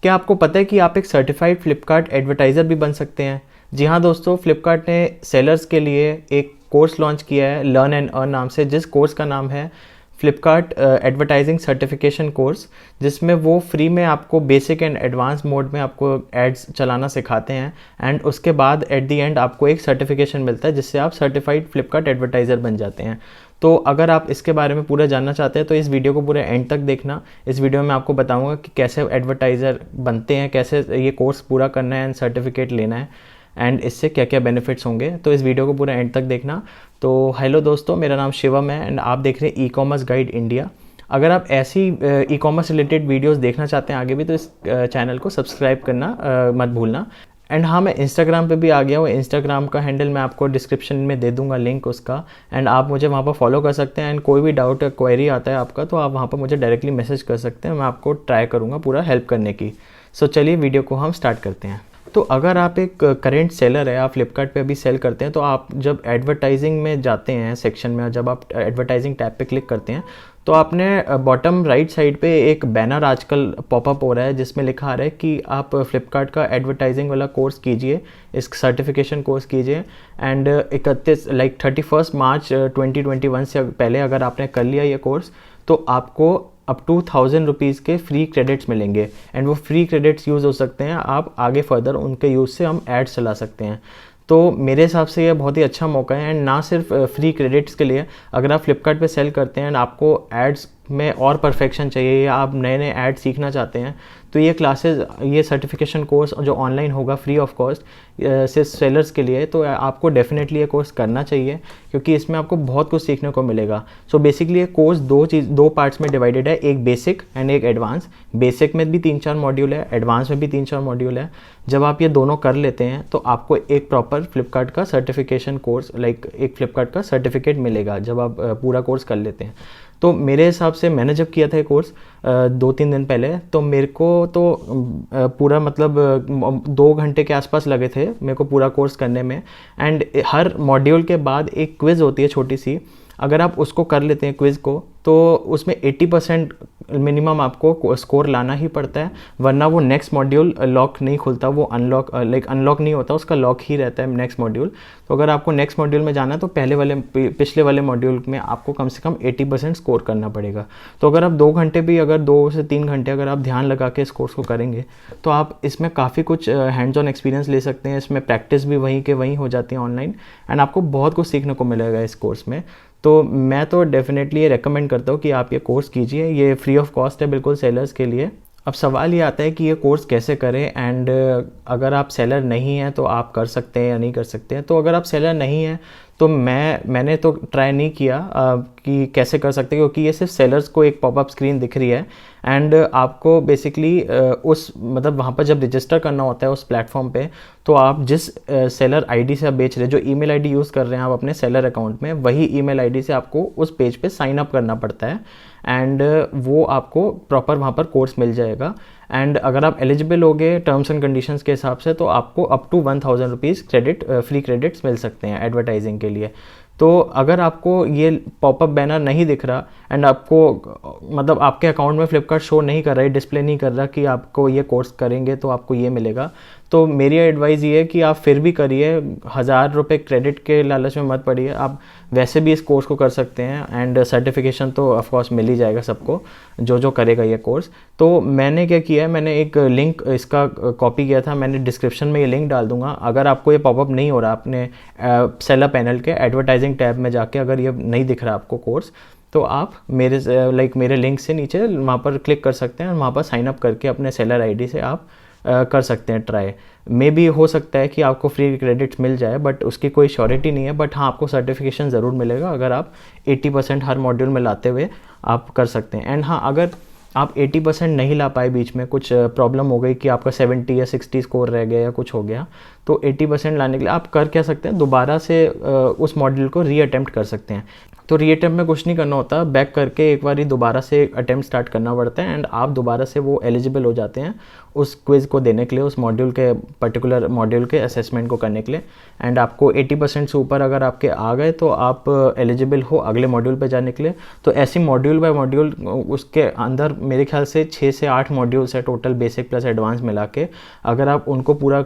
क्या आपको पता है कि आप एक सर्टिफाइड फ्लिपकार्ट एडवर्टाइज़र भी बन सकते हैं? जी हाँ दोस्तों, फ्लिपकार्ट ने सेलर्स के लिए एक कोर्स लॉन्च किया है लर्न एंड अर्न नाम से, जिस कोर्स का नाम है फ्लिपकार्ट एडवर्टाइजिंग सर्टिफिकेशन कोर्स, जिसमें वो फ्री में आपको बेसिक एंड एडवांस मोड में आपको एड्स चलाना सिखाते हैं एंड उसके बाद एट द एंड आपको एक सर्टिफिकेशन मिलता है जिससे आप सर्टिफाइड फ्लिपकार्ट एडवर्टाइज़र बन जाते हैं। तो अगर आप इसके बारे में पूरा जानना चाहते हैं तो इस वीडियो को पूरे एंड तक देखना। इस वीडियो में आपको बताऊंगा कि कैसे एडवर्टाइज़र बनते हैं, कैसे ये कोर्स पूरा करना है एंड सर्टिफिकेट लेना है एंड इससे क्या क्या बेनिफिट्स होंगे। तो इस वीडियो को पूरा एंड तक देखना। तो हेलो दोस्तों, मेरा नाम शिवम है एंड आप देख रहे हैं ई कॉमर्स गाइड इंडिया। अगर आप ऐसी ई कॉमर्स रिलेटेड वीडियोस देखना चाहते हैं आगे भी, तो इस चैनल को सब्सक्राइब करना मत भूलना। एंड हाँ, मैं इंस्टाग्राम पे भी आ गया हूँ। इंस्टाग्राम का हैंडल मैं आपको डिस्क्रिप्शन में दे दूंगा लिंक उसका, एंड आप मुझे वहाँ पर फॉलो कर सकते हैं। एंड कोई भी डाउट या क्वेरी आता है आपका तो आप वहाँ पर मुझे डायरेक्टली मैसेज कर सकते हैं, मैं आपको ट्राई करूँगा पूरा हेल्प करने की। सो चलिए वीडियो को हम स्टार्ट करते हैं। तो अगर आप एक करेंट सेलर है, आप फ्लिपकार्ट पे अभी सेल करते हैं, तो आप जब एडवर्टाइजिंग में जाते हैं सेक्शन में, जब आप एडवर्टाइजिंग टैब पे क्लिक करते हैं तो आपने बॉटम राइट साइड पे एक बैनर आजकल पॉपअप हो रहा है जिसमें लिखा आ रहा है कि आप फ्लिपकार्ट का एडवर्टाइजिंग वाला कोर्स कीजिए, इस सर्टिफिकेशन कोर्स कीजिए एंड 31 मार्च 2021 से पहले अगर आपने कर लिया ये कोर्स तो आपको अप टू 1000 रुपीज़ के फ्री क्रेडिट्स मिलेंगे एंड वो फ्री क्रेडिट्स यूज़ हो सकते हैं, आप आगे फर्दर उनके यूज़ से हम एड्स चला सकते हैं। तो मेरे हिसाब से ये बहुत ही अच्छा मौका है। एंड ना सिर्फ फ्री क्रेडिट्स के लिए, अगर आप फ्लिपकार्ट पे सेल करते हैं एंड आपको एड्स में और परफेक्शन चाहिए या आप नए नए ऐड सीखना चाहते हैं तो ये क्लासेस, ये सर्टिफिकेशन कोर्स जो ऑनलाइन होगा फ्री ऑफ कॉस्ट सिर्फ सेलर्स के लिए, तो आपको डेफिनेटली ये कोर्स करना चाहिए क्योंकि इसमें आपको बहुत कुछ सीखने को मिलेगा। सो बेसिकली ये कोर्स दो पार्ट्स में डिवाइडेड है, एक बेसिक एंड एक एडवांस। बेसिक में भी 3-4 मॉड्यूल है, एडवांस में भी 3-4 मॉड्यूल है। जब आप ये दोनों कर लेते हैं तो आपको एक प्रॉपर फ्लिपकार्ट का सर्टिफिकेशन कोर्स, एक फ्लिपकार्ट का सर्टिफिकेट मिलेगा जब आप पूरा कोर्स कर लेते हैं। तो मेरे हिसाब से मैंने जब किया था ये कोर्स 2-3 दिन पहले, तो मेरे को तो पूरा मतलब 2 घंटे के आसपास लगे थे मेरे को पूरा कोर्स करने में। एंड हर मॉड्यूल के बाद एक क्विज़ होती है छोटी सी, अगर आप उसको कर लेते हैं क्विज़ को तो उसमें 80% मिनिमम आपको स्कोर लाना ही पड़ता है, वरना वो नेक्स्ट मॉड्यूल लॉक नहीं खुलता, वो अनलॉक नहीं होता, उसका लॉक ही रहता है नेक्स्ट मॉड्यूल। तो अगर आपको नेक्स्ट मॉड्यूल में जाना है तो पिछले वाले मॉड्यूल में आपको कम से कम 80% स्कोर करना पड़ेगा। तो अगर आप 2 घंटे भी, अगर 2 से 3 घंटे अगर आप ध्यान लगा के इस कोर्स को करेंगे तो आप इसमें काफ़ी कुछ हैंड्स ऑन एक्सपीरियंस ले सकते हैं। इसमें प्रैक्टिस भी वहीं के वहीं हो जाती है ऑनलाइन एंड आपको बहुत कुछ सीखने को मिलेगा इस कोर्स में। तो मैं तो डेफिनेटली ये रेकमेंड करता हूँ कि आप ये कोर्स कीजिए, ये फ्री ऑफ कॉस्ट है बिल्कुल सेलर्स के लिए। अब सवाल ये आता है कि ये कोर्स कैसे करें एंड अगर आप सेलर नहीं हैं तो आप कर सकते हैं या नहीं कर सकते हैं। तो अगर आप सेलर नहीं हैं तो मैंने तो ट्राई नहीं किया कि कैसे कर सकते हैं, क्योंकि ये सिर्फ सेलर्स को एक पॉपअप स्क्रीन दिख रही है एंड आपको बेसिकली उस मतलब वहाँ पर जब रजिस्टर करना होता है उस प्लेटफॉर्म पे, तो आप जिस सेलर आईडी से आप बेच रहे हैं, जो ईमेल आईडी यूज़ कर रहे हैं आप अपने सेलर अकाउंट में, वही ईमेल आईडी से आपको उस पेज पे साइन अप करना पड़ता है एंड वो आपको प्रॉपर वहाँ पर कोर्स मिल जाएगा। एंड अगर आप एलिजिबल होगे टर्म्स एंड कंडीशंस के हिसाब से तो आपको up to 1000 rupees free credits मिल सकते हैं एडवर्टाइजिंग के लिए। तो अगर आपको ये पॉपअप बैनर नहीं दिख रहा एंड आपको मतलब आपके अकाउंट में फ्लिपकार्ट शो नहीं कर रहा है, डिस्प्ले नहीं कर रहा कि आपको ये कोर्स करेंगे तो आपको ये मिलेगा, तो मेरी एडवाइस ये है कि आप फिर भी करिए। 1000 रुपये क्रेडिट के लालच में मत पड़िए, आप वैसे भी इस कोर्स को कर सकते हैं एंड सर्टिफिकेशन तो ऑफकोर्स मिल ही जाएगा सबको जो करेगा ये कोर्स। तो मैंने क्या किया है, मैंने एक लिंक इसका कॉपी किया था, मैंने डिस्क्रिप्शन में ये लिंक डाल दूंगा। अगर आपको ये पॉपअप नहीं हो रहा अपने सेलर पैनल के एडवर्टाइजिंग टैब में जाके, अगर ये नहीं दिख रहा आपको कोर्स, तो आप मेरे लिंक से नीचे वहाँ पर क्लिक कर सकते हैं और वहाँ पर साइन अप करके अपने सेलर आईडी से आप कर सकते हैं ट्राई। मे भी हो सकता है कि आपको फ्री क्रेडिट्स मिल जाए, बट उसकी कोई श्योरिटी नहीं है, बट हाँ आपको सर्टिफिकेशन ज़रूर मिलेगा अगर आप 80% हर मॉड्यूल में लाते हुए आप कर सकते हैं। एंड हाँ, अगर आप 80% नहीं ला पाए, बीच में कुछ प्रॉब्लम हो गई कि आपका 70 या 60 स्कोर रह गया या कुछ हो गया, तो 80% लाने के लिए आप कर क्या सकते हैं, दोबारा से उस मॉड्यूल को री अटेम्प्ट कर सकते हैं। तो रीअटेम्प्ट में कुछ नहीं करना होता, बैक करके एक बार दोबारा से अटेम्प्ट स्टार्ट करना पड़ता है एंड आप दोबारा से वो एलिजिबल हो जाते हैं उस क्विज़ को देने के लिए, उस मॉड्यूल के पर्टिकुलर मॉड्यूल के असेसमेंट को करने के लिए। एंड आपको 80% से ऊपर अगर आपके आ गए तो आप एलिजिबल हो अगले मॉड्यूल पे जाने के लिए। तो ऐसी मॉड्यूल बाय मॉड्यूल उसके अंदर मेरे ख्याल से 6 से 8 मॉड्यूल्स है टोटल, बेसिक प्लस एडवांस मिला के। अगर आप उनको पूरा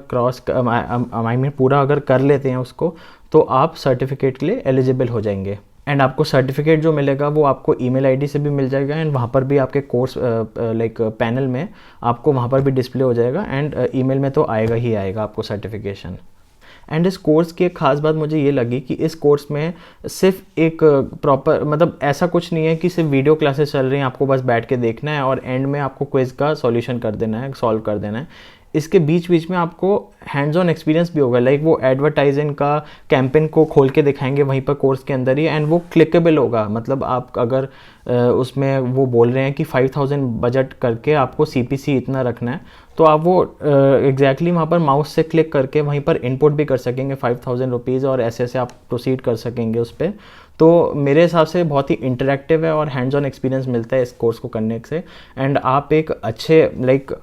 पूरा अगर कर लेते हैं उसको, तो आप सर्टिफिकेट के लिए एलिजिबल हो जाएंगे। एंड आपको सर्टिफिकेट जो मिलेगा वो आपको ईमेल आईडी से भी मिल जाएगा एंड वहाँ पर भी आपके कोर्स पैनल में आपको वहाँ पर भी डिस्प्ले हो जाएगा एंड ईमेल में तो आएगा ही आएगा आपको सर्टिफिकेशन। एंड इस कोर्स की एक ख़ास बात मुझे ये लगी कि इस कोर्स में सिर्फ एक प्रॉपर मतलब ऐसा कुछ नहीं है कि सिर्फ वीडियो क्लासेस चल रही हैं, आपको बस बैठ के देखना है और एंड में आपको क्विज़ का सॉल्यूशन कर देना है, सॉल्व कर देना है। इसके बीच बीच में आपको हैंड्स ऑन एक्सपीरियंस भी होगा, लाइक वो एडवर्टाइजिंग का कैंपेन को खोल के दिखाएंगे वहीं पर कोर्स के अंदर ही, एंड वो क्लिकेबल होगा। मतलब आप अगर उसमें वो बोल रहे हैं कि 5000 बजट करके आपको CPC इतना रखना है, तो आप वो एग्जैक्टली वहाँ पर माउस से क्लिक करके वहीं पर इनपुट भी कर सकेंगे 5000 रुपीज़ और ऐसे ऐसे आप प्रोसीड कर सकेंगे उस पर। तो मेरे हिसाब से बहुत ही इंटरेक्टिव है और हैंड्स ऑन एक्सपीरियंस मिलता है इस कोर्स को करने से। एंड आप एक अच्छे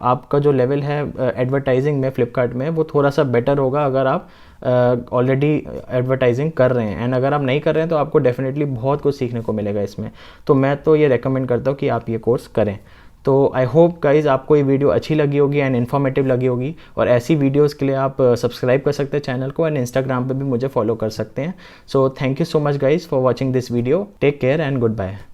आपका जो लेवल है एडवर्टाइजिंग में फ्लिपकार्ट में वो थोड़ा सा बेटर होगा अगर आप ऑलरेडी एडवर्टाइजिंग कर रहे हैं। एंड अगर आप नहीं कर रहे हैं तो आपको डेफिनेटली बहुत कुछ सीखने को मिलेगा इसमें। तो मैं तो ये रेकमेंड करता हूँ कि आप ये कोर्स करें। तो आई होप गाइज़ आपको ये वीडियो अच्छी लगी होगी एंड इन्फॉर्मेटिव लगी होगी, और ऐसी वीडियोस के लिए आप सब्सक्राइब कर सकते हैं चैनल को एंड इंस्टाग्राम पे भी मुझे फॉलो कर सकते हैं। So thank you so much guys for watching this video. Take care and good bye.